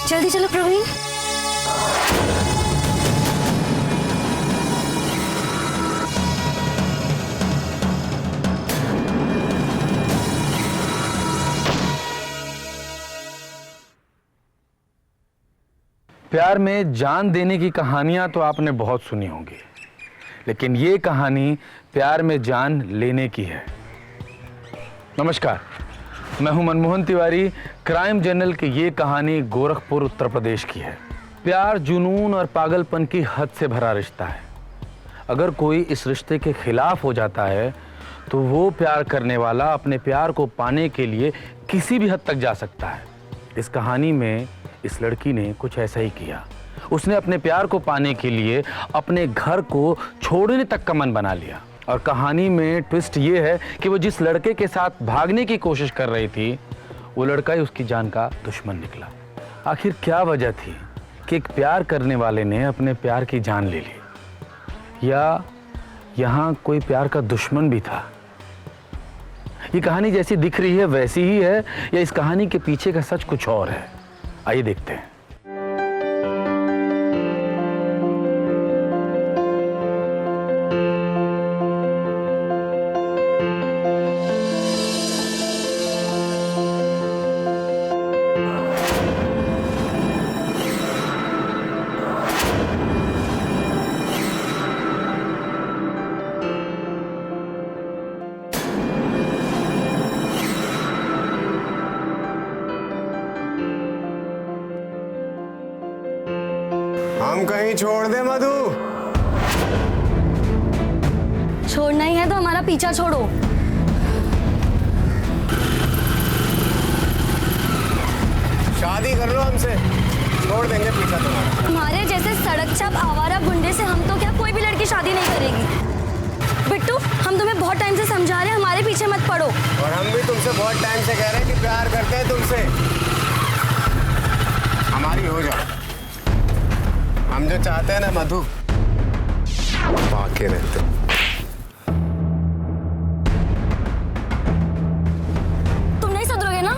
जल्दी चलो प्रवीण। प्यार में जान देने की कहानियां तो आपने बहुत सुनी होंगी, लेकिन ये कहानी प्यार में जान लेने की है। नमस्कार, मैं हूं मनमोहन तिवारी। क्राइम जर्नल की ये कहानी गोरखपुर उत्तर प्रदेश की है। प्यार जुनून और पागलपन की हद से भरा रिश्ता है। अगर कोई इस रिश्ते के खिलाफ हो जाता है तो वो प्यार करने वाला अपने प्यार को पाने के लिए किसी भी हद तक जा सकता है। इस कहानी में इस लड़की ने कुछ ऐसा ही किया। उसने अपने प्यार को पाने के लिए अपने घर को छोड़ने तक का मन बना लिया। और कहानी में ट्विस्ट ये है कि वो जिस लड़के के साथ भागने की कोशिश कर रही थी, वो लड़का ही उसकी जान का दुश्मन निकला। आखिर क्या वजह थी कि एक प्यार करने वाले ने अपने प्यार की जान ले ली, या यहाँ कोई प्यार का दुश्मन भी था? ये कहानी जैसी दिख रही है वैसी ही है, या इस कहानी के पीछे का सच कुछ और है? आइए देखते हैं। हम कहीं छोड़ दे मधु? छोड़ना ही है तो हमारा पीछा छोड़ो। शादी कर लो हमसे, छोड़ देंगे पीछा तुम्हारा। तुम्हारे जैसे सड़क छाप आवारा गुंडे से हम तो क्या कोई भी लड़की शादी नहीं करेगी। बिट्टू, हम तुम्हें बहुत टाइम से समझा रहे हैं, हमारे पीछे मत पड़ो। और हम भी तुमसे बहुत टाइम से कह रहे हैं कि प्यार करते हैं तुमसे, हमारी हो जाओ। हम जो चाहते हैं ना मधु, बाकी रहते। तुम नहीं सुधरोगे ना?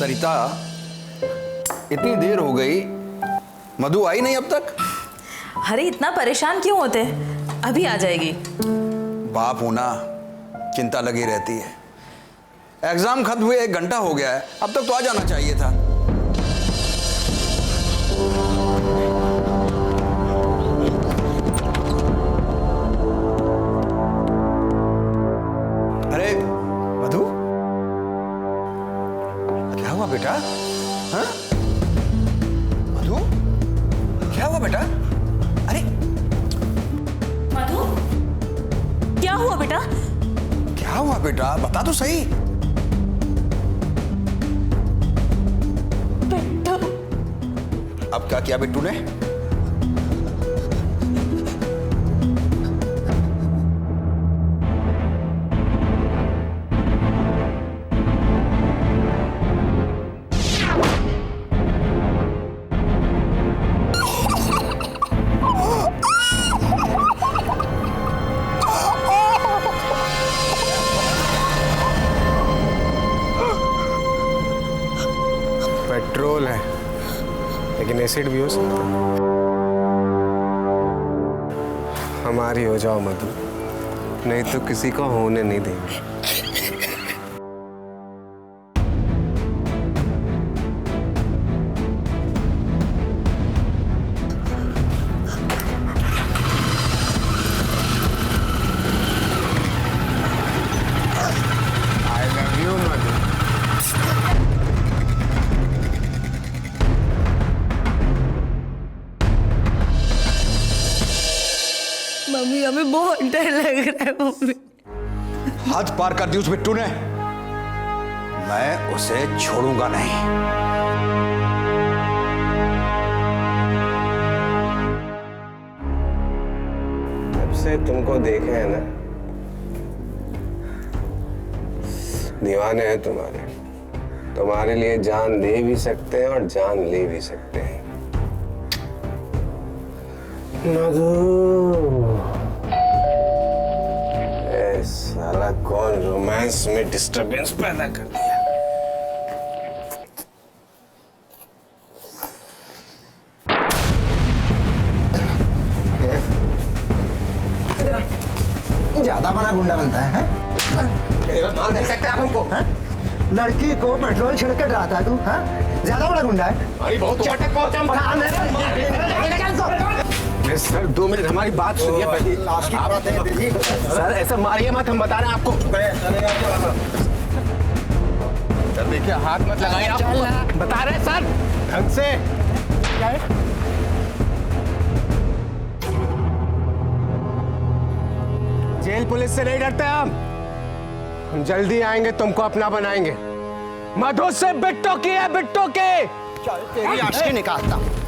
सरिता, इतनी देर हो गई, मधु आई नहीं अब तक? अरे इतना परेशान क्यों होते? अभी आ जाएगी। बाप होना चिंता लगी रहती है। एग्जाम खत्म हुए 1 घंटा हो गया है, अब तक तो आ जाना चाहिए था। अरे मधु, क्या हुआ बेटा? हाँ? मधु, क्या हुआ बेटा? अरे मधु, क्या हुआ बेटा? क्या हुआ बेटा, बता तो सही। बिट्टू। अब क्या किया बिट्टू ने? पेट्रोल है, लेकिन एसिड भी हो सकता है। हमारी हो जाओ मधु, नहीं तो किसी को होने नहीं देंगे। I love you, Madhu. Mummy, हमें बहुत डर लग रहा है मम्मी। हद पार कर दी उस बिट्टू ने। मैं उसे छोड़ूंगा नहीं। जब से तुमको देखे है ना, दीवाने हैं तुम्हारे लिए जान दे भी सकते हैं और जान ले भी सकते हैं। मधु, ए साला कौन रोमांस में डिस्टरबेंस पैदा कर दिया। ज्यादा बड़ा गुंडा बनता है? देख सकते हैं आप हमको? लड़की को पेट्रोल छिड़क कर डराता है तू? ज्यादा बड़ा गुंडा है? सर 2 मिनट हमारी बात सुनिए पहले। सर ऐसा मारिए मत, हम बता रहे हैं आपको। सर देखिए, हाथ मत लगाइए आप। बता रहे हैं सर, ढंग से। जेल पुलिस से नहीं डरते हम जल्दी आएंगे, तुमको अपना बनाएंगे। मधु से बिट्टो की है, बिट्टो के। तेरी आशिकी निकालता हूं।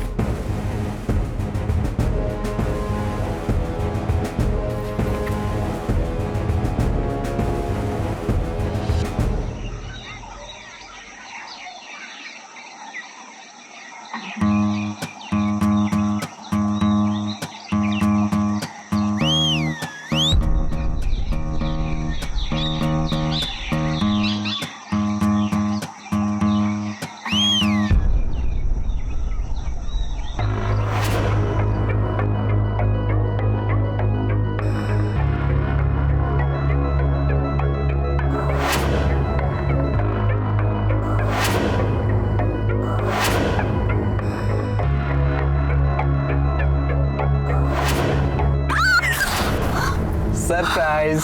सरप्राइज।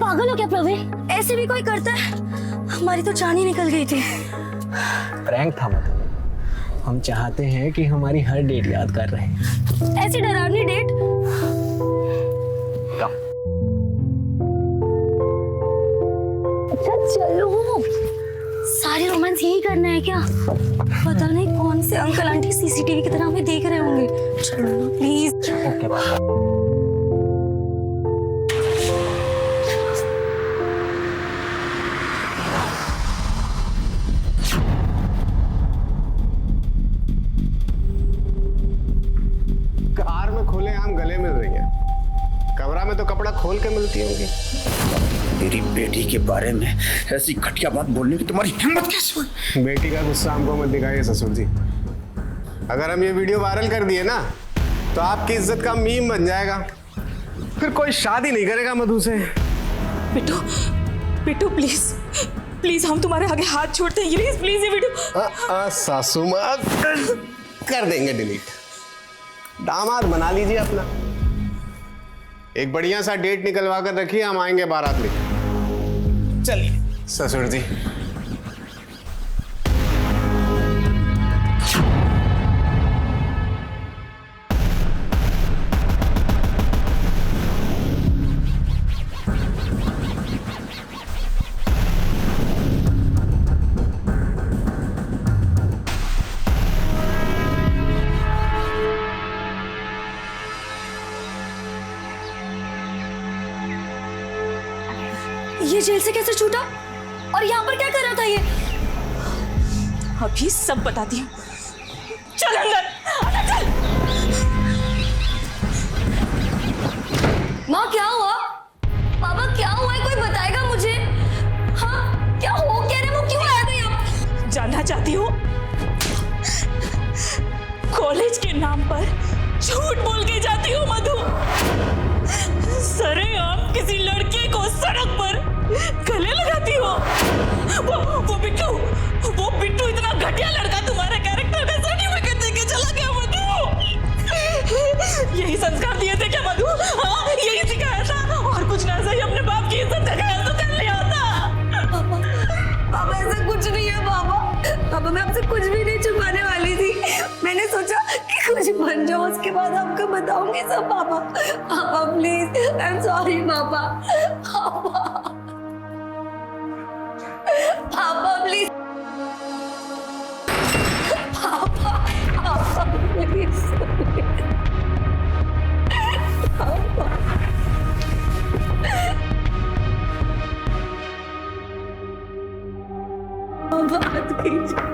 पागल हो क्या प्रवीण? ऐसे भी कोई करता है? हमारी तो जान ही निकल गई थी। प्रैंक था मधु। हम चाहते हैं कि हमारी हर डेट याद कर रहे हैं। ऐसी डरावनी डेट? अच्छा चलो, सारे रोमांस यही करना है क्या? पता नहीं कौन से अंकल आंटी सीसीटीवी की तरह हमें देख रहे होंगे। चलो ना प्लीज। Okay bye. कार में खुले आम गले मिल रही है, कमरा में तो कपड़ा खोल के मिलती होंगी। मेरी बेटी के बारे में ऐसी घटिया बात बोलने की तुम्हारी हिम्मत कैसे हुई? बेटी का गुस्सा हमको मत दिखाइए ससुर जी। अगर हम ये वीडियो वायरल कर दिए ना, तो आपकी इज्जत का मीम बन जाएगा। फिर कोई शादी नहीं करेगा मधु से। बिट्टू, बिट्टू प्लीज प्लीज, हम तुम्हारे आगे हाथ छोड़ते हैं। प्लीज प्लीज ये बिट्टू। सासू माँ कर देंगे डिलीट। दामाद बना लीजिए अपना। एक बढ़िया सा डेट निकलवा कर रखिए, हम आएंगे बारात लेकर। चलिए ससुर जी। ये जेल से कैसे छूटा? और यहाँ पर क्या कर रहा था ये? अभी सब बताती हूँ। चल अंदर, अंदर चल। माँ क्या हुआ? पापा क्या हुआ है? कोई बताएगा मुझे? हाँ क्या हो क्या रहे? वो क्यों आया था यहाँ? जानना चाहती हो? कॉलेज के नाम पर झूठ बोल के जाती हो मधु। सरेआम किसी लड़के को सड़क पर गले लगाती हो। वो बिट्टू इतना घटिया लड़का तुम्हारे कैरेक्टर का सर्टिफिकेट देके चला गया मधु। यही संस्कार दिए थे क्या मधु? हाँ यही सिखाया था, और कुछ ना सही अपने बाप की इज्जत का ख्याल तो कर लिया था। पापा ऐसा कुछ नहीं है पापा। पापा मैं आपसे कुछ भी नहीं छुपाने वाली थी। मैंने सोचा कि कुछ बन जाओ, उसके बाद आपको बताऊंगी सब। पापा पापा प्लीज, आई एम सॉरी पापा। पापा पापा प्लीज, पापा पापा प्लीज, पापा। बात कीजिए।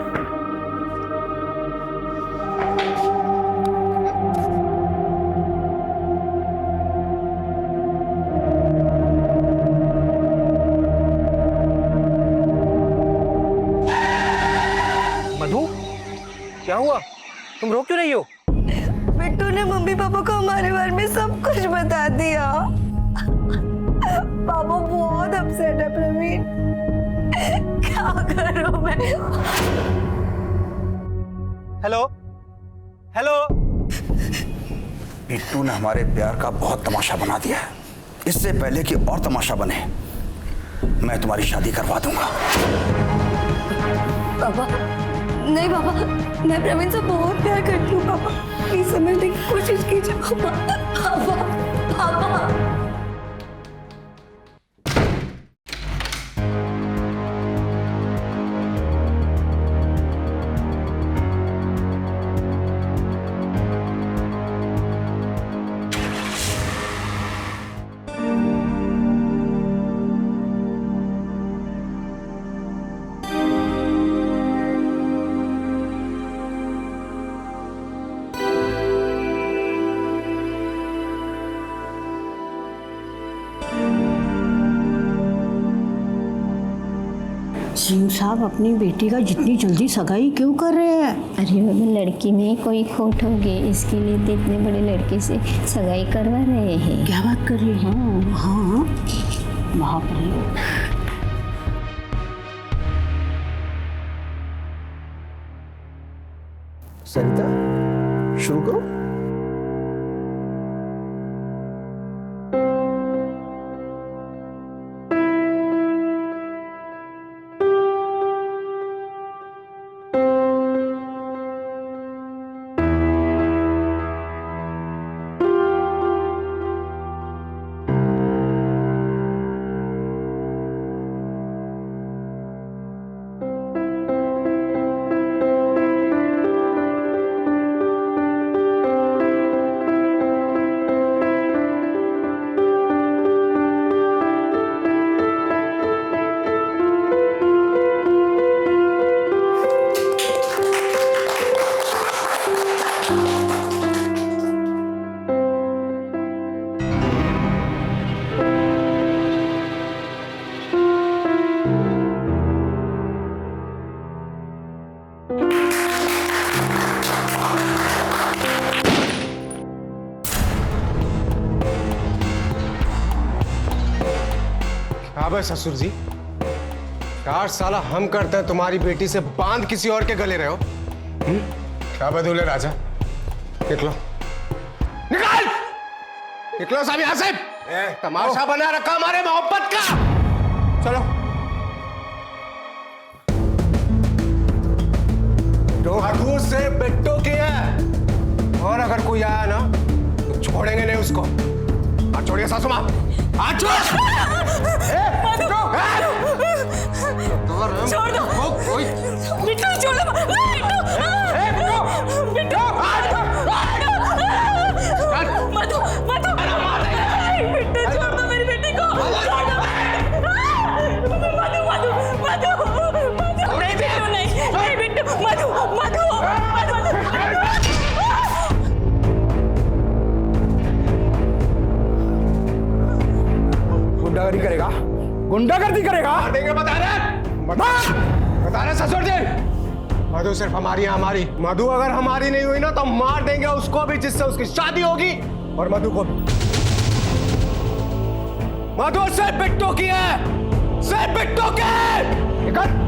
मधु, क्या हुआ? तुम रो क्यों रही हो? बिट्टू ने मम्मी पापा को हमारे बारे में सब कुछ बता दिया। पापा बहुत अपसेट है प्रवीण, क्या करूं मैं? Hello hello. बिट्टू ने हमारे प्यार का बहुत तमाशा बना दिया है। इससे पहले कि और तमाशा बने, मैं तुम्हारी शादी करवा दूंगा। पापा नहीं पापा, मैं प्रवीण से बहुत प्यार करती हूँ पापा, प्लीज समझने की कोशिश कीजिए पापा। पापा पापा सिंह साहब अपनी बेटी का जितनी जल्दी सगाई क्यों कर रहे हैं? अरे बाबा, लड़की में कोई खोट हो गई, इसके लिए तो इतने बड़े लड़के से सगाई करवा रहे हैं। क्या बात कर रही हैं? हाँ बाप रे। सरिता शुरू करो। अबे ससुर जी, 4 साल हम करते हैं तुम्हारी बेटी से बांध किसी और के गले रहे हो। क्या बदूले राजा, निकलो निकाल, निकलो सब यहां से। तमाशा बना रखा हमारे मोहब्बत का। चलो मधु से बिट्टू की है, और अगर कोई आया ना तो छोड़ेंगे नहीं उसको। हाथ छोड़िए सासू माँ, हाथ छोड़। छोड़ दो बिट्टू, छोड़ दो बिट्टू, बिट्टू मधु, मधु बिट्टू छोड़ दो मेरी बेटी को। मधु मधु मधु मधु बिट्टू नहीं बिट्टू, मधु मधु गुंडागर्दी करेगा, गुंडागर्दी करेगा। देंगे बता रहे ससुर जी। मधु सिर्फ हमारी है, हमारी। मधु अगर हमारी नहीं हुई ना तो मार देंगे उसको भी जिससे उसकी शादी होगी, और मधु को भी। मधु सिर्फ बिट्टू की है, सिर्फ बिट्टू की। निकल।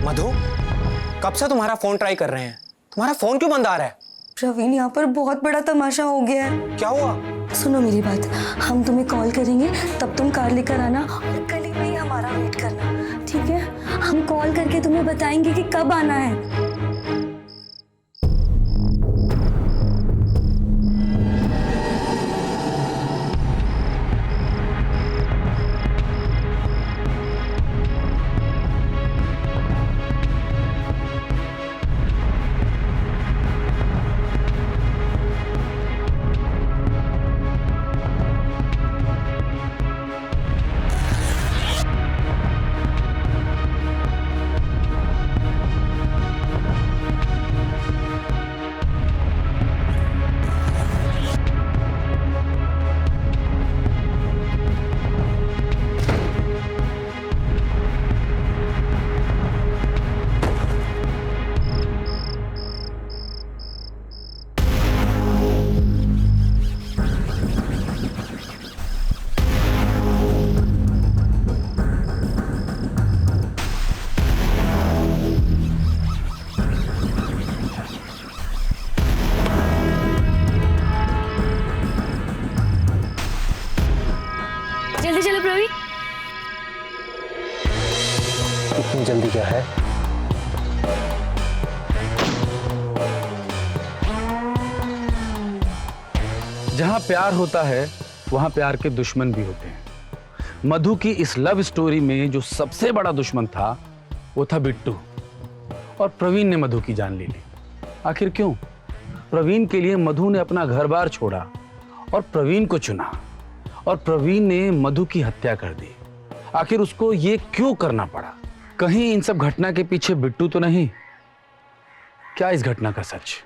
मधु, कब से तुम्हारा फोन ट्राई कर रहे हैं? तुम्हारा फोन क्यों बंद आ रहा है? प्रवीण, यहाँ पर बहुत बड़ा तमाशा हो गया है। क्या हुआ? सुनो मेरी बात, हम तुम्हें कॉल करेंगे, तब तुम कार लेकर आना और गली में ही हमारा वेट करना, ठीक है? हम कॉल करके तुम्हें बताएंगे कि कब आना है। जल्दी चलो प्रवीण। इतनी जल्दी क्या है? जहां प्यार होता है वहां प्यार के दुश्मन भी होते हैं। मधु की इस लव स्टोरी में जो सबसे बड़ा दुश्मन था वो था बिट्टू, और प्रवीण ने मधु की जान ले ली। आखिर क्यों? प्रवीण के लिए मधु ने अपना घर बार छोड़ा और प्रवीण को चुना, और प्रवीण ने मधु की हत्या कर दी। आखिर उसको ये क्यों करना पड़ा? कहीं इन सब घटना के पीछे बिट्टू तो नहीं? क्या इस घटना का सच?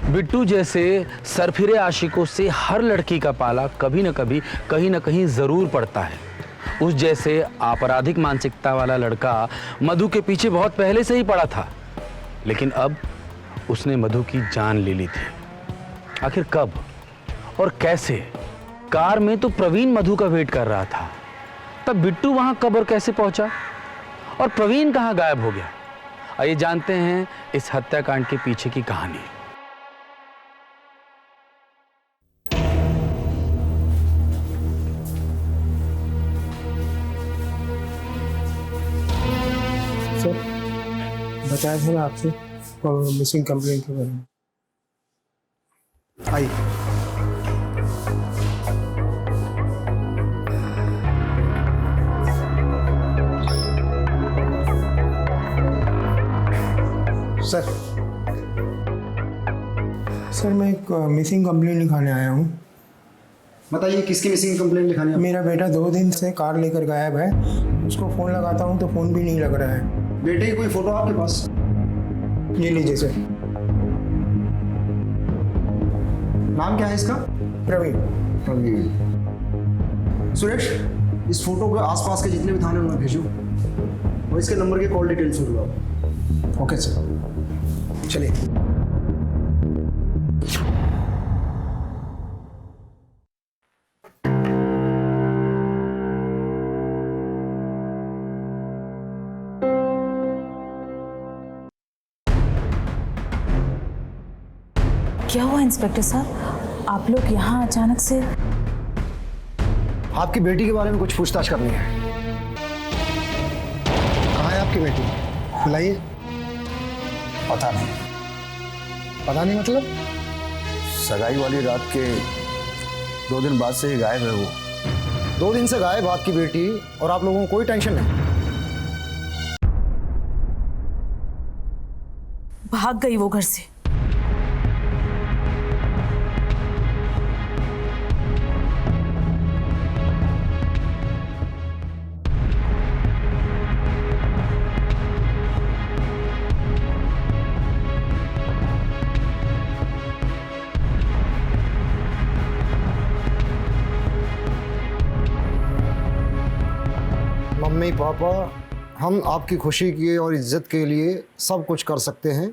बिट्टू जैसे सरफिरे आशिकों से हर लड़की का पाला कभी न कभी कहीं न कहीं जरूर पड़ता है। उस जैसे आपराधिक मानसिकता वाला लड़का मधु के पीछे बहुत पहले से ही पड़ा था, लेकिन अब उसने मधु की जान ले ली थी। आखिर कब और कैसे? कार में तो प्रवीण मधु का वेट कर रहा था, तब बिट्टू वहां कब और कैसे पहुंचा? और प्रवीण कहां गायब हो गया? आइए जानते हैं इस हत्याकांड के पीछे की कहानी। बताया था ना आपसे मिसिंग कंप्लेंट के बारे में। आइए। सर मैं एक मिसिंग कंप्लेंट लिखाने आया हूँ। बताइए किसकी मिसिंग कंप्लेंट लिखानी है? मेरा बेटा 2 दिन से कार लेकर गायब है। उसको फ़ोन लगाता हूँ तो फ़ोन भी नहीं लग रहा है। बेटे की कोई फोटो आपके पास? ये लीजिए सर। नाम क्या है इसका? प्रवीण। प्रवीण। सुरेश, इस फोटो के आसपास के जितने भी थाने उन्हें भेजो और इसके नंबर के कॉल डिटेल्स लगाओ। ओके सर, चलिए। क्या हुआ इंस्पेक्टर साहब, आप लोग यहाँ अचानक से? आपकी बेटी के बारे में कुछ पूछताछ करनी है। कहाँ है आपकी बेटी? बुलाइए। पता नहीं। पता नहीं मतलब? सगाई वाली रात के 2 दिन बाद से ही गायब है वो। 2 दिन से गायब आपकी बेटी और आप लोगों को कोई टेंशन नहीं? भाग गई वो घर से। मम्मी पापा, हम आपकी खुशी के और इज्जत के लिए सब कुछ कर सकते हैं,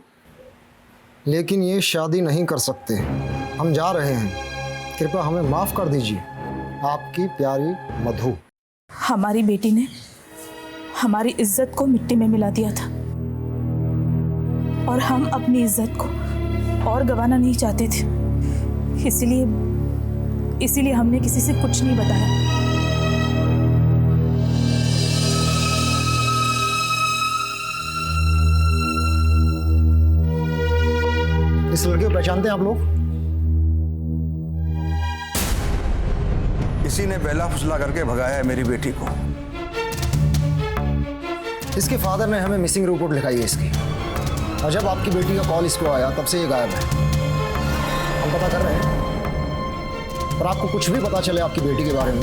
लेकिन ये शादी नहीं कर सकते। हम जा रहे हैं, कृपया हमें माफ़ कर दीजिए। आपकी प्यारी मधु। हमारी बेटी ने हमारी इज्जत को मिट्टी में मिला दिया था और हम अपनी इज्जत को और गंवाना नहीं चाहते थे। इसीलिए हमने किसी से कुछ नहीं बताया। इस लड़के को पहचानते हैं आप लोग? इसी ने बेला फुसला करके भगाया है मेरी बेटी को। इसके फादर ने हमें मिसिंग रिपोर्ट लिखाई है इसकी, और जब आपकी बेटी का कॉल इसको आया तब से ये गायब है। हम पता कर रहे हैं, पर आपको कुछ भी पता चले आपकी बेटी के बारे में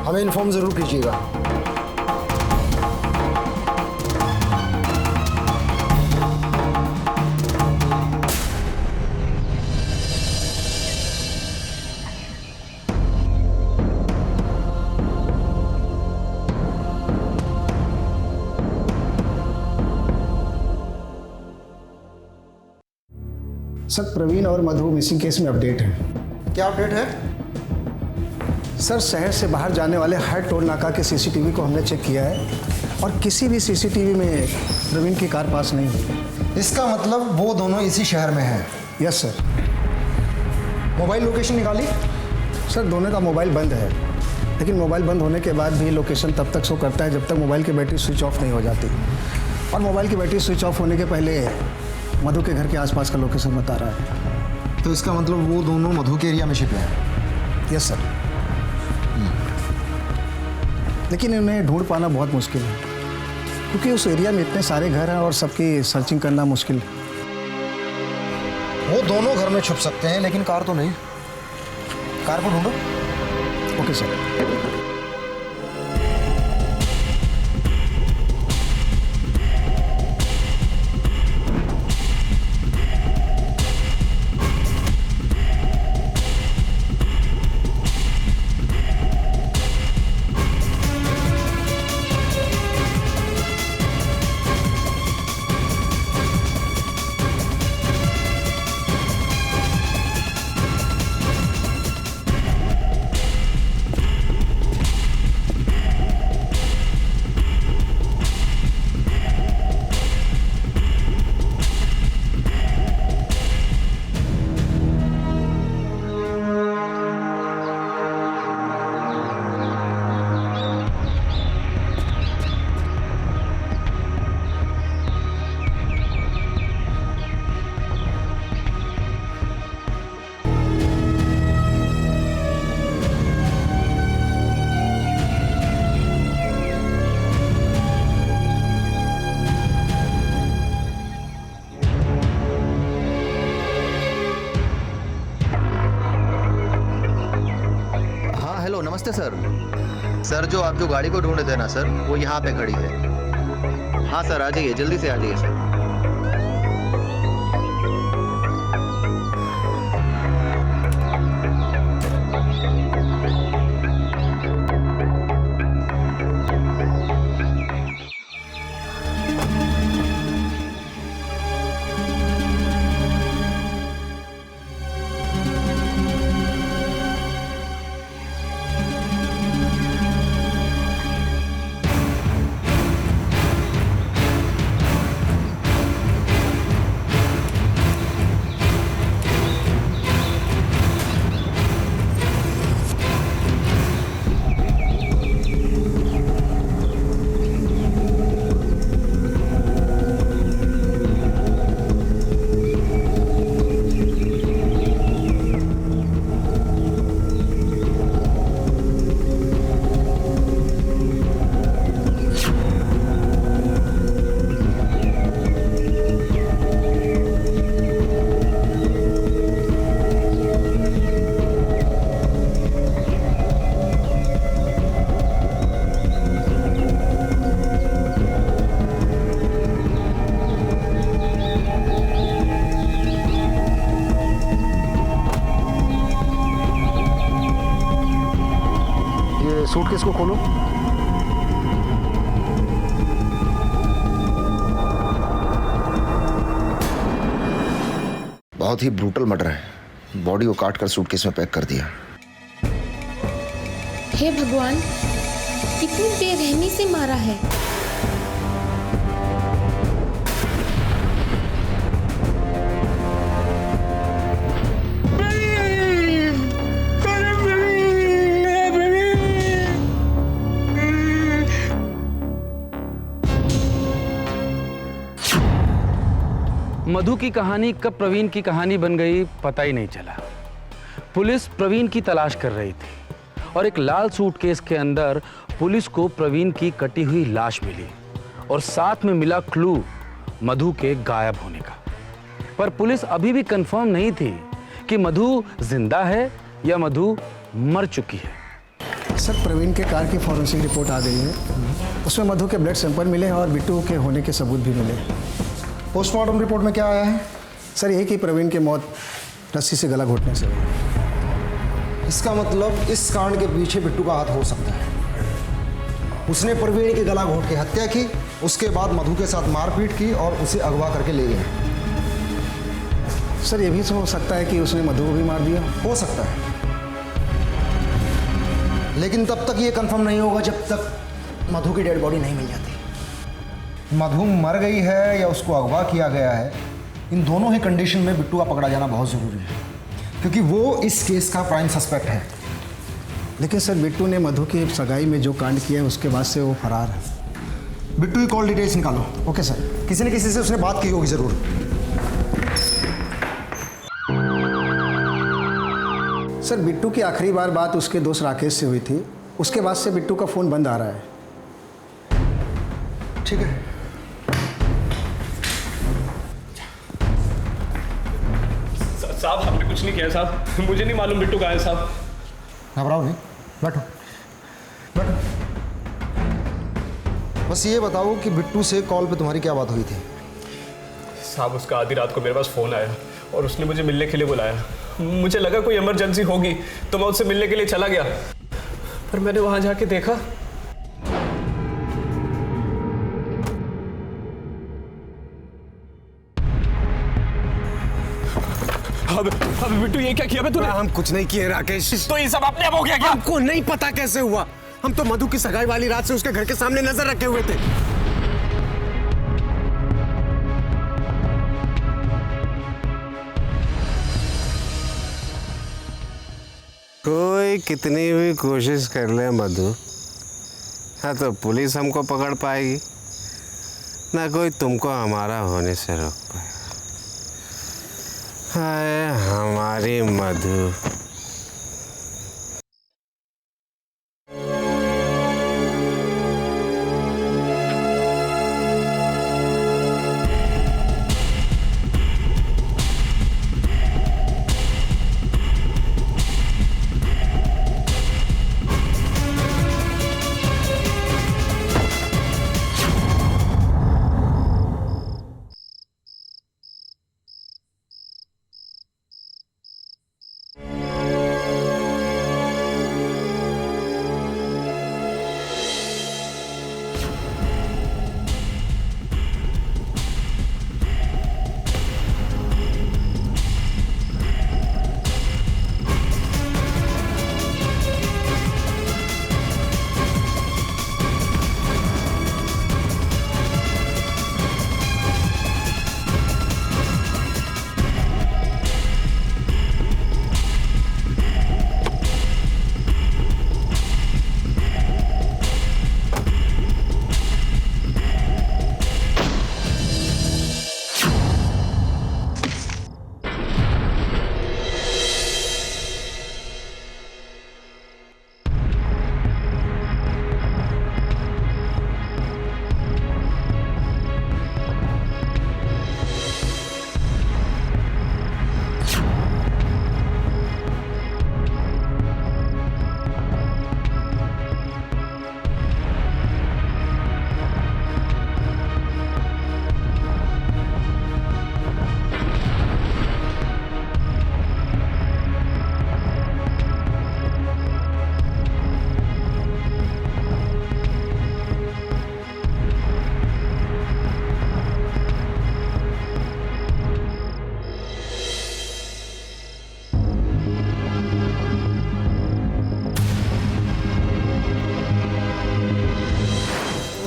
हमें इन्फॉर्म जरूर कीजिएगा। सर, प्रवीण और मधु मिसिंग केस में अपडेट है। क्या अपडेट है? सर, शहर से बाहर जाने वाले हर टोल नाका के सीसीटीवी को हमने चेक किया है और किसी भी सीसीटीवी में प्रवीण की कार पास नहीं हुई। इसका मतलब वो दोनों इसी शहर में हैं? Yes sir. मोबाइल लोकेशन निकाली? सर, दोनों का मोबाइल बंद है, लेकिन मोबाइल बंद होने के बाद भी लोकेशन तब तक शो करता है जब तक मोबाइल की बैटरी स्विच ऑफ नहीं हो जाती, और मोबाइल की बैटरी स्विच ऑफ होने के पहले मधु के घर के आसपास का लोकेशन बता रहा है। तो इसका मतलब वो दोनों मधु के एरिया में छिपे हैं? Yes sir. लेकिन इन्हें ढूंढ पाना बहुत मुश्किल है, क्योंकि उस एरिया में इतने सारे घर हैं और सबकी सर्चिंग करना मुश्किल है। वो दोनों घर में छुप सकते हैं, लेकिन कार तो नहीं। कार को ढूंढो। Okay sir. नमस्ते सर, जो आप जो गाड़ी को ढूंढ रहे थे ना सर, वो यहाँ पे खड़ी है। हाँ सर, आ जाइए, जल्दी से आ जाइए सर। सूटकेस को खोलो। बहुत ही ब्रूटल मर्डर है। बॉडी को काट कर सूटकेस में पैक कर दिया। हे भगवान, कितनी बेरहमी से मारा है। मधु की कहानी कब प्रवीण की कहानी बन गई पता ही नहीं चला। पुलिस प्रवीण की तलाश कर रही थी और एक लाल सूटकेस के अंदर पुलिस को प्रवीण की कटी हुई लाश मिली और साथ में मिला क्लू मधु के गायब होने का। पर पुलिस अभी भी कंफर्म नहीं थी कि मधु जिंदा है या मधु मर चुकी है। सर, प्रवीण के कार की फॉरेंसिक रिपोर्ट आ गई है। उसमें मधु के ब्लड सैंपल मिले और बिट्टू के होने के सबूत भी मिले। पोस्टमार्टम रिपोर्ट में क्या आया है? सर, यही कि प्रवीण की मौत रस्सी से गला घोटने से हुई। इसका मतलब इस कांड के पीछे बिट्टू का हाथ हो सकता है। उसने प्रवीण की गला घोट के हत्या की, उसके बाद मधु के साथ मारपीट की और उसे अगवा करके ले गया। सर, ये भी हो सकता है कि उसने मधु को भी मार दिया। हो सकता है, लेकिन तब तक ये कंफर्म नहीं होगा जब तक मधु की डेड बॉडी नहीं मिल जाती। मधु मर गई है या उसको अगवा किया गया है, इन दोनों ही कंडीशन में बिट्टू का पकड़ा जाना बहुत ज़रूरी है, क्योंकि वो इस केस का प्राइम सस्पेक्ट है। लेकिन सर, बिट्टू ने मधु की सगाई में जो कांड किया है उसके बाद से वो फरार है। बिट्टू की कॉल डिटेल्स निकालो। Okay sir. किसी न किसी से उसने बात की होगी ज़रूर। सर, बिट्टू की आखिरी बार बात उसके दोस्त राकेश से हुई थी। उसके बाद से बिट्टू का फ़ोन बंद आ रहा है। ठीक है। साहब, हमने कुछ नहीं किया साहब। मुझे नहीं मालूम बिट्टू कहाँ है साहब। घबराओ नहीं, बैठो बैठो। बस ये बताओ कि बिट्टू से कॉल पे तुम्हारी क्या बात हुई थी? साहब, उसका आधी रात को मेरे पास फ़ोन आया और उसने मुझे मिलने के लिए बुलाया। मुझे लगा कोई इमरजेंसी होगी तो मैं उससे मिलने के लिए चला गया, पर मैंने वहाँ जाके देखा अब बिट्टू ये क्या किया बे तूने? हम कुछ नहीं किए राकेश। तो ये सब अपने आप हो गया क्या? हमको नहीं पता कैसे हुआ। हम तो मधु की सगाई वाली रात से उसके घर के सामने नजर रखे हुए थे। कोई कितनी भी कोशिश कर ले मधु, हाँ तो पुलिस हमको पकड़ पाएगी ना कोई तुमको हमारा होने से रोक पाएगा। हाय हमारी मधु।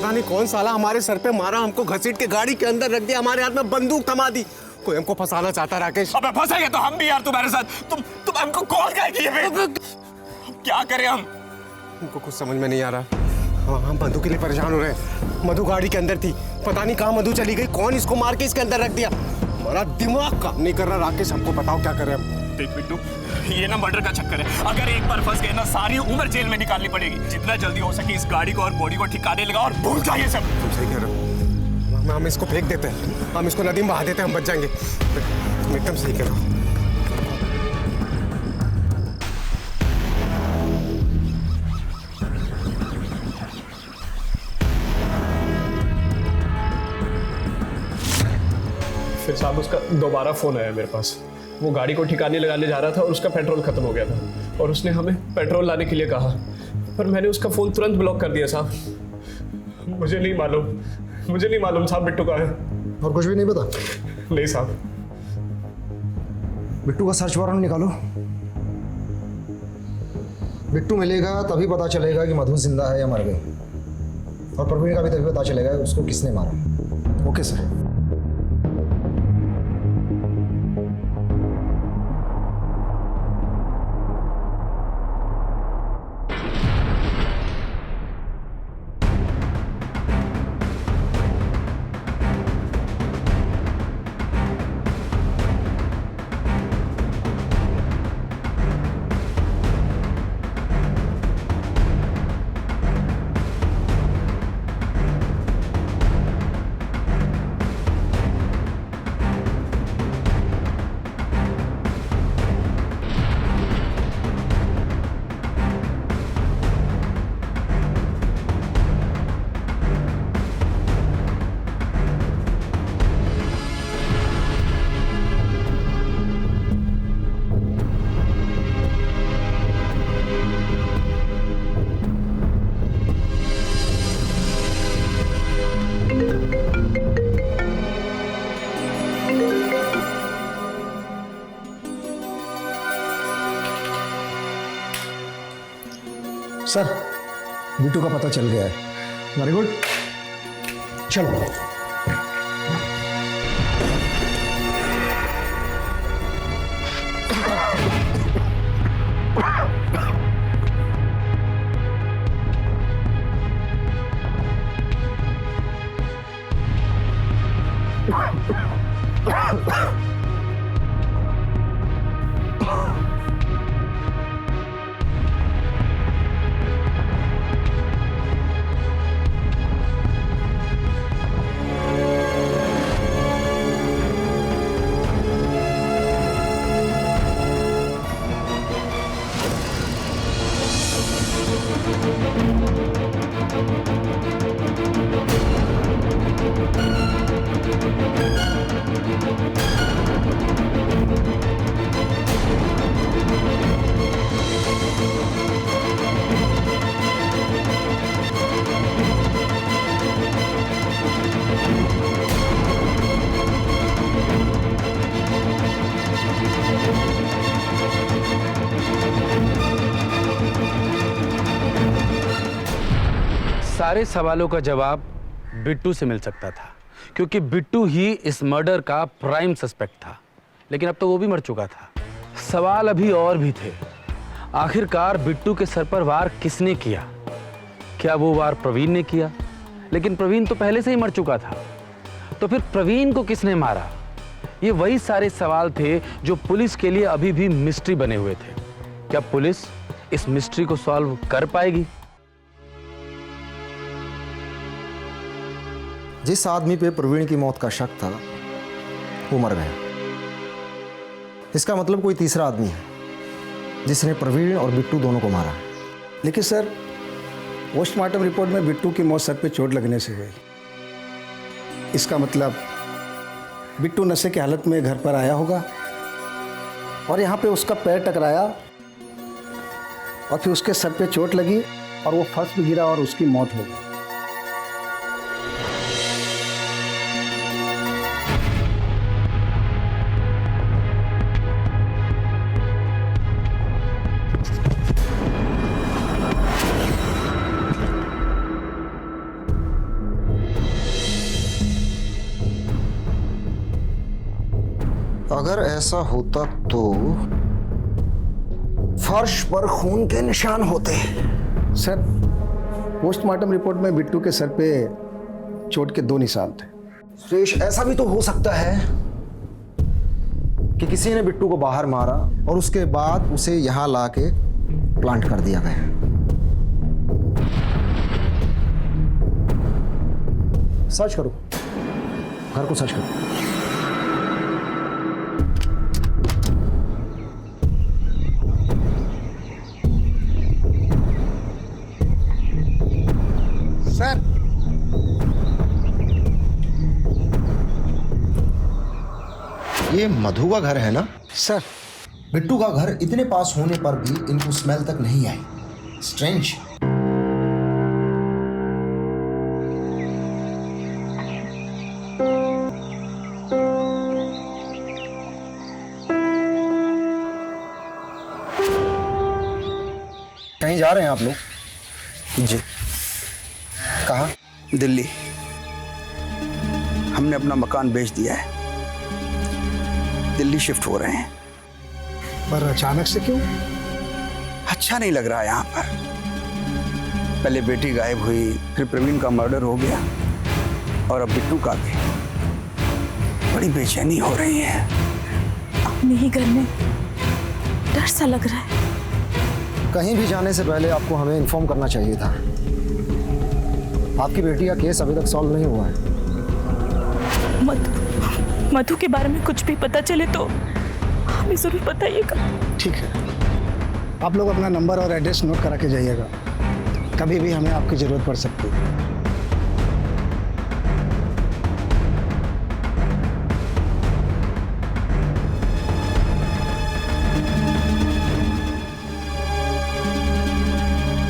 पता नहीं कौन साला हमारे सर पे मारा, हमको घसीट के गाड़ी के अंदर रख दिया, हमारे हाथ में बंदूक थमा दी। कोई हमको फंसाना चाहता राकेश। अबे फंसेंगे तो हम भी यार तुम्हारे साथ। तुम हमको कॉल क्या किए बे? क्या करें हम? हमको कुछ समझ में नहीं आ रहा। हम मधु के लिए परेशान हो रहे हैं। मधु गाड़ी के अंदर थी, पता नहीं कहाँ मधु चली गई, कौन इसको मार के इसके अंदर रख दिया। हमारा दिमाग काम नहीं कर रहा राकेश, हमको बताओ क्या करें हम। देख बिट्टू, ये ना मर्डर का चक्कर है। अगर एक बार फंस गए ना, सारी उम्र जेल में निकालनी पड़ेगी। जितना जल्दी हो सके इस गाड़ी को और बॉडी को ठिकाने लगा और भूल जाइए सब। तुम सही कह रहे हो। हम इसको फेंक देते हैं, हम इसको नदी में बहा देते हैं, हम बच जाएंगे। तुम एकदम सही कह रहे हो। फिर साहब उसका दोबारा फोन आया मेरे पास। वो गाड़ी को ठिकाने लगाने जा रहा था और उसका पेट्रोल खत्म हो गया था और उसने हमें पेट्रोल लाने के लिए कहा, पर मैंने उसका फोन तुरंत ब्लॉक कर दिया साहब। मुझे नहीं मालूम साहब बिट्टू कहाँ है। और कुछ भी नहीं पता? नहीं साहब। बिट्टू का सर्च वारंट निकालो। बिट्टू मिलेगा तभी पता चलेगा कि मधु जिंदा है या मर गई, और प्रवीण का भी तभी पता चलेगा उसको किसने मारा। Okay sir. सर, बिट्टू का पता चल गया है। वेरी गुड, चलो। सारे सवालों का जवाब बिट्टू से मिल सकता था, क्योंकि बिट्टू ही इस मर्डर का प्राइम सस्पेक्ट था। लेकिन अब तो वो भी मर चुका था। सवाल अभी और भी थे। आखिरकार बिट्टू के सर पर वार किसने किया? क्या वो वार प्रवीण ने किया? लेकिन प्रवीण तो पहले से ही मर चुका था। तो फिर प्रवीण को किसने मारा? ये वही सारे सवाल थे जो पुलिस के लिए अभी भी मिस्ट्री बने हुए थे। क्या पुलिस इस मिस्ट्री को सॉल्व कर पाएगी? जिस आदमी पे प्रवीण की मौत का शक था वो मर गया। इसका मतलब कोई तीसरा आदमी है जिसने प्रवीण और बिट्टू दोनों को मारा। लेकिन सर, पोस्टमार्टम रिपोर्ट में बिट्टू की मौत सर पे चोट लगने से हुई। इसका मतलब बिट्टू नशे की हालत में घर पर आया होगा और यहाँ पे उसका पैर टकराया और फिर उसके सर पे चोट लगी और वो फंस भी गिरा और उसकी मौत हो गई। अगर ऐसा होता तो फर्श पर खून के निशान होते। सर, पोस्टमार्टम रिपोर्ट में बिट्टू के सर पे चोट के 2 निशान थे। सुरेश, ऐसा भी तो हो सकता है कि किसी ने बिट्टू को बाहर मारा और उसके बाद उसे यहां लाके प्लांट कर दिया गया। सर्च करो, घर को सर्च करो। सर, ये मधु का घर है ना? सर, बिट्टू का घर इतने पास होने पर भी इनको स्मेल तक नहीं आई। स्ट्रेंज। कहीं जा रहे हैं आप लोग? जी। कहाँ? दिल्ली। हमने अपना मकान बेच दिया है, दिल्ली शिफ्ट हो रहे हैं। पर अचानक से क्यों? अच्छा नहीं लग रहा यहाँ पर। पहले बेटी गायब हुई, फिर प्रवीण का मर्डर हो गया और अब बिट्टू का भी। बड़ी बेचैनी हो रही है। अपने ही घर में डर सा लग रहा है। कहीं भी जाने से पहले आपको हमें इन्फॉर्म करना चाहिए था। आपकी बेटी का केस अभी तक सॉल्व नहीं हुआ है। मधु के बारे में कुछ भी पता चले तो हमें जरूर बताइएगा। ठीक है, आप लोग अपना नंबर और एड्रेस नोट करा के जाइएगा। कभी भी हमें आपकी जरूरत पड़ सकती है।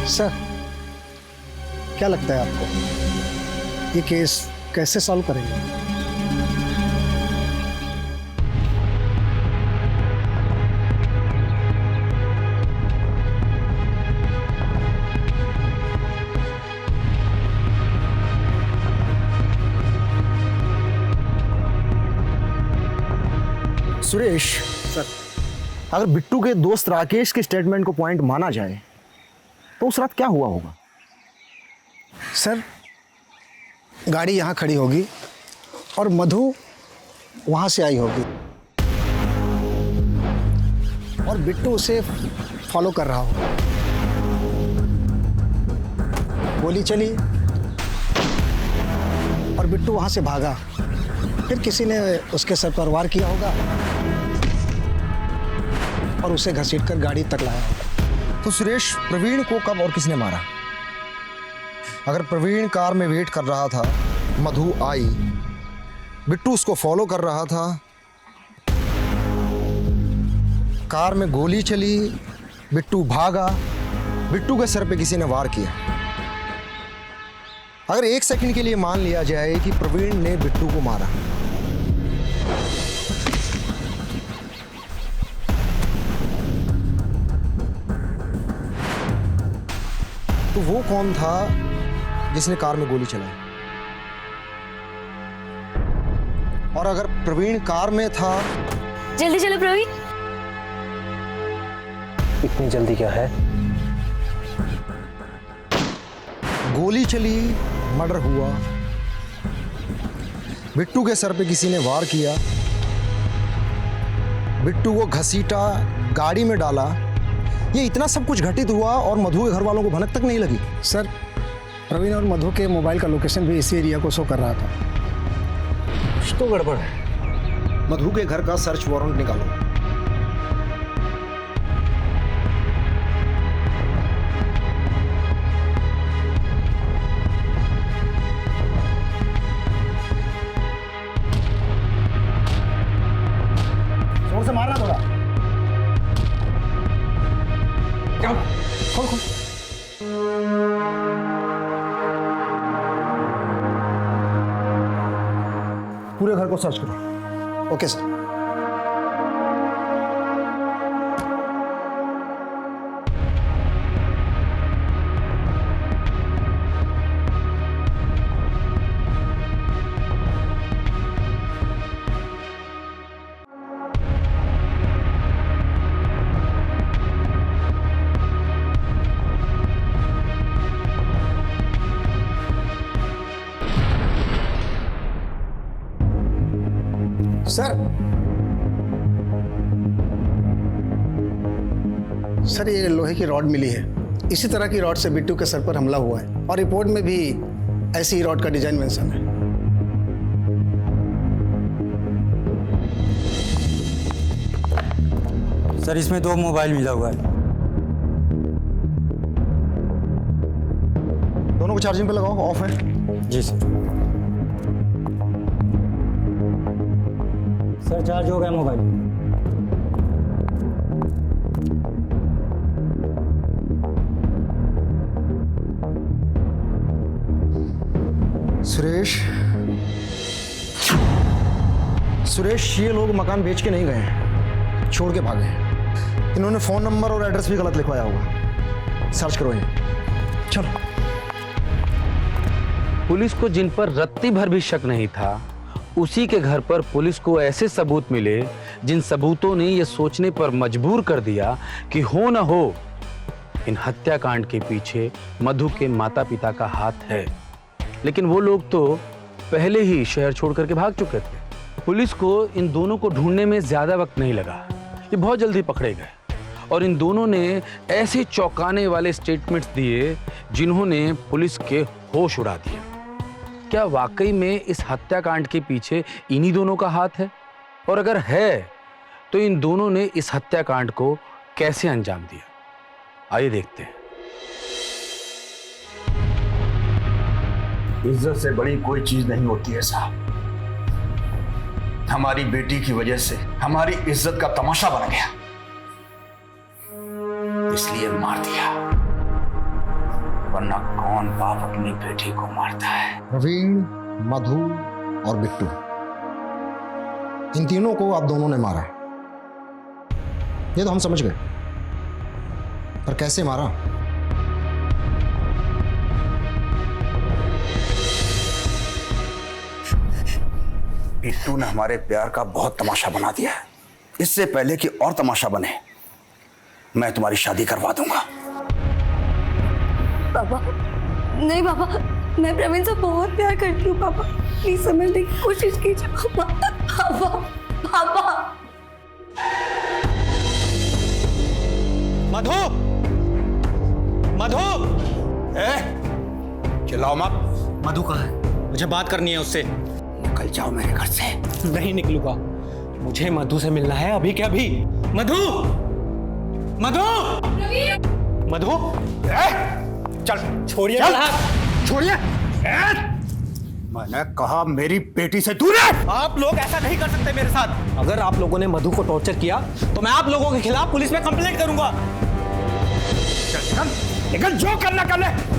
सर, क्या लगता है आपको ये केस कैसे सॉल्व करेंगे? सुरेश सर, अगर बिट्टू के दोस्त राकेश के स्टेटमेंट को पॉइंट माना जाए तो उस रात क्या हुआ होगा? सर, गाड़ी यहाँ खड़ी होगी और मधु वहाँ से आई होगी और बिट्टू उसे फॉलो कर रहा होगा। गोली चली और बिट्टू वहाँ से भागा। फिर किसी ने उसके सर पर वार किया होगा और उसे घसीटकर गाड़ी तक लाया होगा। तो सुरेश, प्रवीण को कब और किसने मारा? अगर प्रवीण कार में वेट कर रहा था, मधु आई, बिट्टू उसको फॉलो कर रहा था, कार में गोली चली, बिट्टू भागा, बिट्टू के सर पे किसी ने वार किया। अगर 1 सेकंड के लिए मान लिया जाए कि प्रवीण ने बिट्टू को मारा, तो वो कौन था जिसने कार में गोली चलाई? और अगर प्रवीण कार में था, जल्दी चलो प्रवीण। इतनी जल्दी क्या है? गोली चली, मर्डर हुआ, बिट्टू के सर पे किसी ने वार किया, बिट्टू को घसीटा, गाड़ी में डाला, ये इतना सब कुछ घटित हुआ और मधु के घर वालों को भनक तक नहीं लगी। सर, प्रवीण और मधु के मोबाइल का लोकेशन भी इसी एरिया को शो कर रहा था। कुछ तो गड़बड़ है। मधु के घर का सर्च वारंट निकालो। जोर से मारना थोड़ा। खोल खोल। पूरे घर को सर्च करो। Okay sir. सर ये लोहे की रॉड मिली है। इसी तरह की रॉड से बिट्टू के सर पर हमला हुआ है और रिपोर्ट में भी ऐसी ही रॉड का डिजाइन मेंशन है। सर इसमें 2 मोबाइल मिला हुआ है। दोनों को चार्जिंग पे लगाओ, ऑफ है। जी सर। सर चार्ज हो गया मोबाइल। सुरेश, ये लोग मकान बेच के नहीं गए हैं, छोड़ के भागे हैं। इन्होंने फोन नंबर और एड्रेस भी गलत लिखवाया होगा। सर्च करो ये। चलो। पुलिस को जिन पर रत्ती भर भी शक नहीं था, उसी के घर पर पुलिस को ऐसे सबूत मिले जिन सबूतों ने यह सोचने पर मजबूर कर दिया कि हो न हो इन हत्याकांड के पीछे मधु के माता पिता का हाथ है। लेकिन वो लोग तो पहले ही शहर छोड़ करके भाग चुके थे। पुलिस को इन दोनों को ढूंढने में ज्यादा वक्त नहीं लगा, ये बहुत जल्दी पकड़े गए और इन दोनों ने ऐसे चौंकाने वाले स्टेटमेंट्स दिए जिन्होंने पुलिस के होश उड़ा दिए। क्या वाकई में इस हत्याकांड के पीछे इन्हीं दोनों का हाथ है? और अगर है तो इन दोनों ने इस हत्याकांड को कैसे अंजाम दिया? आइए देखते हैं। इज्जत से बड़ी कोई चीज नहीं होती है साहब। हमारी बेटी की वजह से हमारी इज्जत का तमाशा बन गया, इसलिए मार दिया, वरना कौन बाप अपनी बेटी को मारता है। प्रवीण, मधु और बिट्टू, इन तीनों को आप दोनों ने मारा। ये तो हम समझ गए, पर कैसे मारा? बिट्टू ने हमारे प्यार का बहुत तमाशा बना दिया है। इससे पहले कि और तमाशा बने, मैं तुम्हारी शादी करवा दूंगा। पापा, नहीं पापा, मैं प्रवीण से बहुत प्यार करती हूँ पापा, प्लीज समझने की कोशिश कीजिए पापा। पापा, पापा। मधु, मधु, चिल्लाओ मत। मधु कहाँ है? मुझे बात करनी है उससे। निकल जाओ मेरे घर से। नहीं निकलूंगा, मुझे मधु से मिलना है अभी के अभी। मधु, मधु, मधु, चल छोड़िए, छोड़िए। मैंने कहा मेरी बेटी से दूर है। आप लोग ऐसा नहीं कर सकते मेरे साथ। अगर आप लोगों ने मधु को टॉर्चर किया तो मैं आप लोगों के खिलाफ पुलिस में कंप्लेंट करूंगा। चल निकल, जो करना कर ले।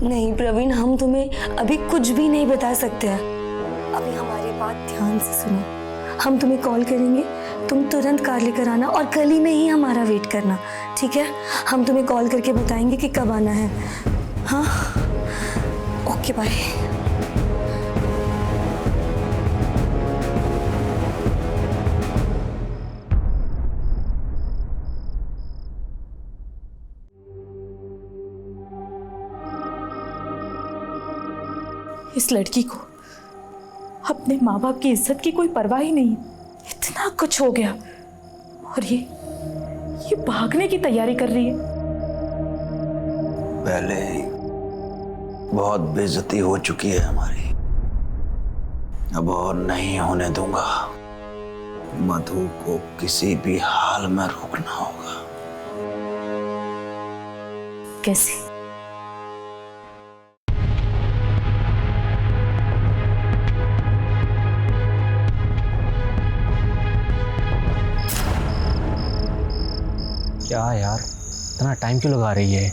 नहीं प्रवीण, हम तुम्हें अभी कुछ भी नहीं बता सकते हैं। अभी हमारी बात ध्यान से सुनो। हम तुम्हें कॉल करेंगे, तुम तुरंत कार लेकर आना और गली में ही हमारा वेट करना, ठीक है? हम तुम्हें कॉल करके बताएंगे कि कब आना है। हाँ, ओके, बाय। इस लड़की को अपने माँ बाप की इज्जत की कोई परवाह ही नहीं। इतना कुछ हो गया और ये भागने की तैयारी कर रही है। पहले ही बहुत बेइज्जती हो चुकी है हमारी, अब और नहीं होने दूंगा। मधु को किसी भी हाल में रोकना होगा। कैसे? क्या यार, इतना टाइम क्यों लगा रही है?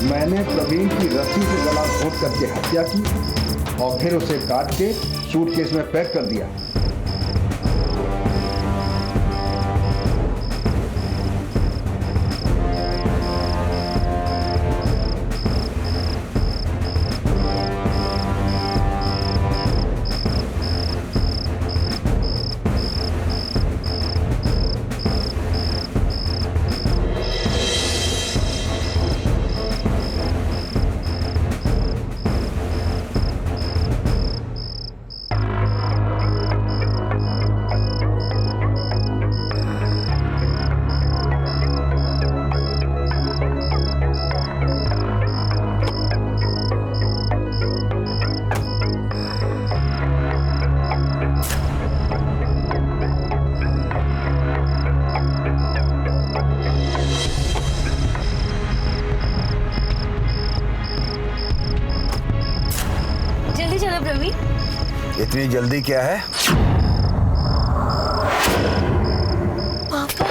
मैंने प्रवीण की रस्सी से गला घोंट करके हत्या की और फिर उसे काट के सूटकेस में पैक कर दिया। जल्दी चलो प्रवीण। इतनी जल्दी क्या है? पापा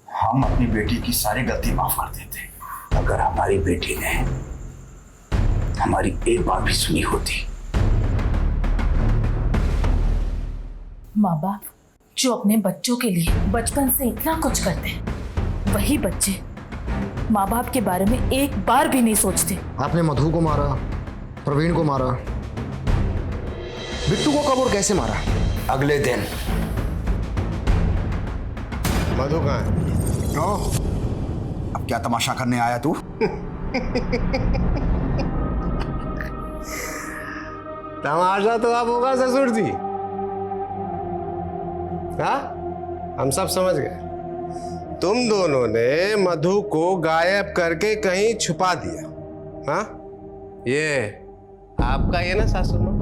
हम अपनी बेटी की सारी गलती माफ कर देते अगर हमारी बेटी ने हमारी एक बात भी सुनी होती। माँ बाप जो अपने बच्चों के लिए बचपन से इतना कुछ करते हैं, वही बच्चे माँ बाप के बारे में एक बार भी नहीं सोचते। आपने मधु को मारा, प्रवीण को मारा, बिट्टू को कब और कैसे मारा? अगले दिन। मधु कहाँ है? क्यों? अब क्या तमाशा करने आया तू? तमाशा तो अब होगा ससुर जी। हाँ, हम सब समझ गए। तुम दोनों ने मधु को गायब करके कहीं छुपा दिया। हाँ, ये आपका ये ना सासुर माँ?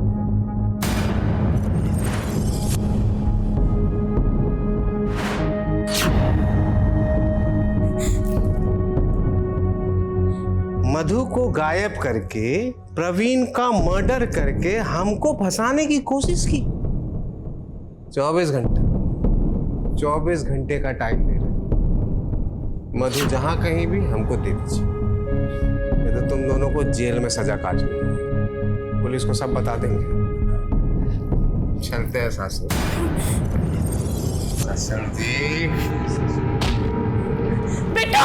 मधु को गायब करके प्रवीण का मर्डर करके हमको फंसाने की कोशिश की। 24 घंटे का टाइम दे रहे। मधु जहां कहीं भी हमको दे दीजिए, नहीं तो तुम दोनों को जेल में सजा काटनी। पुलिस को सब बता देंगे। चलते हैं सासुर। ससुर जी। बेटा!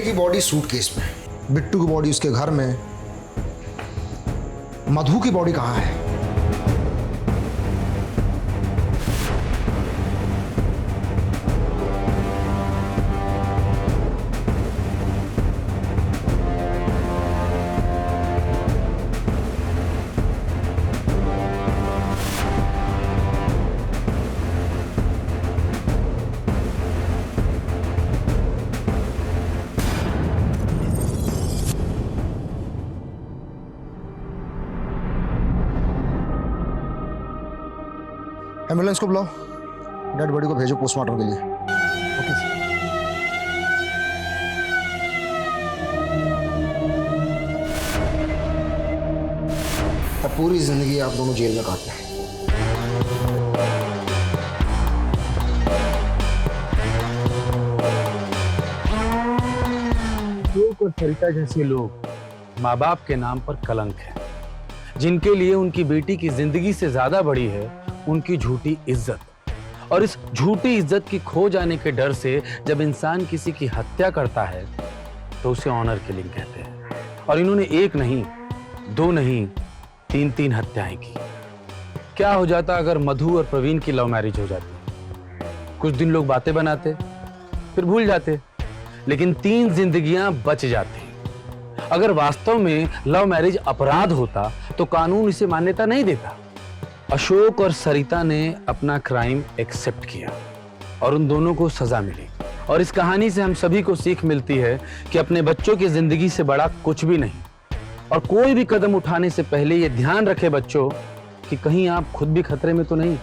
बेटी की बॉडी सूटकेस में, बिट्टू की बॉडी उसके घर में, मधु की बॉडी कहाँ है? एम्बुलेंस को बुलाओ, डेड बॉडी को भेजो पोस्टमार्टम के लिए। Okay sir. अब पूरी जिंदगी आप दोनों जेल में काटना है। अशोक और सरिता जैसे लोग माँ बाप के नाम पर कलंक है, जिनके लिए उनकी बेटी की जिंदगी से ज्यादा बड़ी है उनकी झूठी इज्जत। और इस झूठी इज्जत की खो जाने के डर से जब इंसान किसी की हत्या करता है तो उसे ऑनर किलिंग कहते हैं। और इन्होंने एक नहीं, दो नहीं, तीन हत्याएं की। क्या हो जाता अगर मधु और प्रवीण की लव मैरिज हो जाती? कुछ दिन लोग बातें बनाते, फिर भूल जाते, लेकिन 3 जिंदगियां बच जाती। अगर वास्तव में लव मैरिज अपराध होता तो कानून इसे मान्यता नहीं देता। अशोक और सरिता ने अपना क्राइम एक्सेप्ट किया और उन दोनों को सजा मिली। और इस कहानी से हम सभी को सीख मिलती है कि अपने बच्चों की जिंदगी से बड़ा कुछ भी नहीं। और कोई भी कदम उठाने से पहले ये ध्यान रखें बच्चों कि कहीं आप खुद भी खतरे में तो नहीं।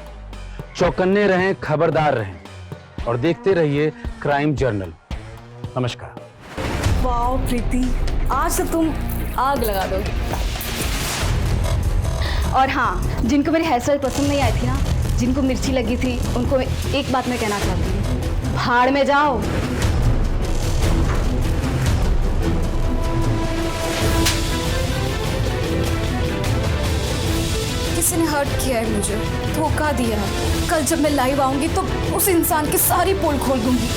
चौकन्ने रहें, खबरदार रहें और देखते रहिए क्राइम जर्नल। नमस्कार। वाओ प्रीति, आज तो तुम आग लगा दो। और हाँ, जिनको मेरी हेयर स्टाइल पसंद नहीं आई थी ना, जिनको मिर्ची लगी थी, उनको एक बात मैं कहना चाहती हूँ, भाड़ में जाओ। किसी ने हर्ट किया है मुझे, धोखा दिया है। कल जब मैं लाइव आऊंगी तो उस इंसान की सारी पोल खोल दूंगी।